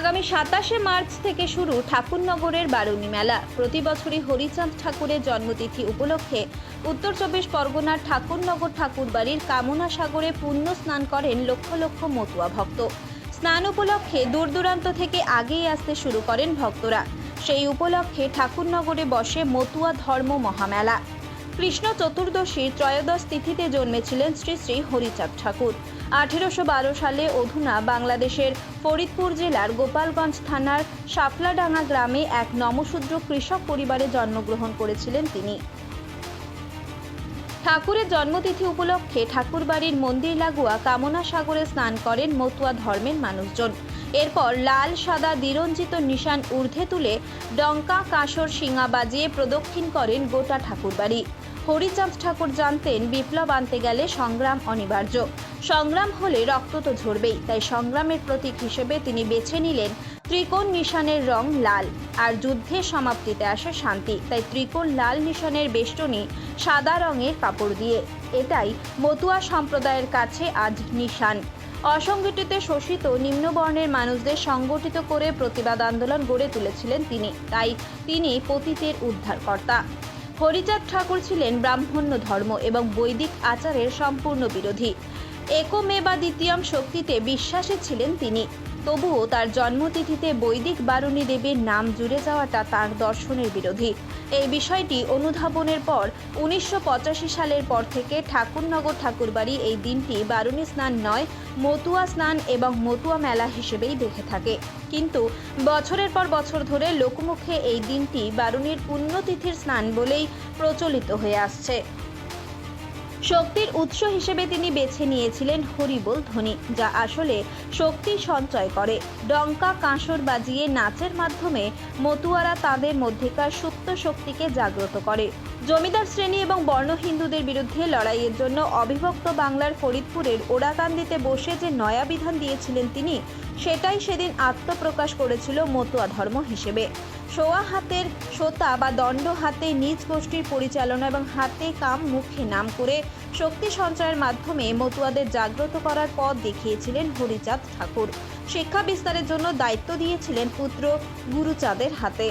আগামী 27শে মার্চ থেকে শুরু ঠাকুরনগরের বারুণী মেলা। প্রতি বছরই হরিচাঁদ ঠাকুরের জন্মতিথি উপলক্ষে উত্তর চব্বিশ পরগনার ঠাকুরনগর ঠাকুরবাড়ির কামনা সাগরে পুণ্য স্নান করেন লক্ষ লক্ষ মতুয়া ভক্ত। স্নান উপলক্ষে দূর দূরান্ত থেকে আগেই আসতে শুরু করেন ভক্তরা। সেই উপলক্ষে ঠাকুরনগরে বসে মতুয়া ধর্ম মহামেলা। কৃষ্ণ চতুর্দশীর ত্রয়োদশ তিথিতে জন্মেছিলেন শ্রী শ্রী হরিচাঁদ ঠাকুর। 1812 সালে অধুনা বাংলাদেশের ফরিদপুর জেলার গোপালগঞ্জ থানার শাফলাডাঙ্গা গ্রামে এক নমশূদ্র কৃষক পরিবারে জন্মগ্রহণ করেছিলেন তিনি। ঠাকুরের জন্মতিথি উপলক্ষে ঠাকুরবাড়ির মন্দির লাগোয়া কামনা সাগরে স্নান করেন মতুয়া ধর্মের মানুষজন। এরপর লাল সাদা দ্বিরঞ্জিত নিশান ঊর্ধ্বে তুলে ডঙ্কা কাঁসর শিঙা বাজিয়ে প্রদক্ষিণ করেন গোটা ঠাকুরবাড়ি। হরিচাঁদ ঠাকুর জানতেন বিপ্লব আনতে গেলে সংগ্রাম অনিবার্য। সংগ্রাম হলে রক্ত তো ঝরবেই, তাই সংগ্রামের প্রতীক হিসেবে তিনি বেছে নিলেন ত্রিকোণ নিশানের রং লাল। আর যুদ্ধের সমাপ্তিতে আসে শান্তি, তাই ত্রিকোণ লাল নিশানের বেষ্টনী সাদা রঙের কাপড় দিয়ে। এটাই মতুয়া সম্প্রদায়ের কাছে আজ নিশান। অসংগঠিত শোষিত নিম্নবর্ণের মানুষদের সংগঠিত করে প্রতিবাদ আন্দোলন গড়ে তুলেছিলেন তিনি, তাই তিনি পতিতের উদ্ধারকর্তা। হরিচাঁদ ঠাকুর ছিলেন ব্রাহ্মণ্য ধর্ম এবং বৈদিক আচারের সম্পূর্ণ বিরোধী। একমেবা দ্বিতীয়ম শক্তিতে বিশ্বাসী ছিলেন তিনি। তবুও তার জন্মতিথিতে বৈদিক বারুণী দেবীর নাম জুড়ে যাওয়াটা তার দর্শনের বিরোধী। এই বিষয়টি অনুধাবনের পর 1985 সালের পর থেকে ঠাকুরনগর ঠাকুরবাড়ি এই দিনটি বারুণী স্নান নয়, মতুয়া স্নান এবং মতুয়া মেলা হিসেবেই দেখে থাকে। কিন্তু বছরের পর বছর ধরে লোকমুখে এই দিনটি বারুণীর পুণ্যতিথির স্নান বলেই প্রচলিত হয়ে আসছে। শক্তির উৎস হিসেবে তিনি বেছে নিয়েছিলেন হরিবোল ধ্বনি, যা আসলে শক্তি সঞ্চয় করে। ডঙ্কা কাঁসর বাজিয়ে নাচের মাধ্যমে মতুয়ারা তাদের মধ্যেকার সুপ্ত শক্তিকে জাগ্রত করে। জমিদার শ্রেণী এবং বর্ণ হিন্দুদের বিরুদ্ধে লড়াইয়ের জন্য অবিভক্ত বাংলার ফরিদপুরের ওড়াকান্দিতে বসে যে নয়া বিধান দিয়েছিলেন তিনি, সেটাই সেদিন আত্মপ্রকাশ করেছিল মতুয়া ধর্ম হিসেবে। সোয়া হাতের সোতা বা দণ্ড হাতে নিজ গোষ্ঠীর পরিচালনা এবং হাতে কাম মুখে নাম করে শক্তি সঞ্চয়ের মাধ্যমে মতুয়াদের জাগ্রত করার পথ দেখিয়েছিলেন হরিচাঁদ ঠাকুর। শিক্ষা বিস্তারের জন্য দায়িত্ব দিয়েছিলেন পুত্র গুরুচাঁদের হাতে।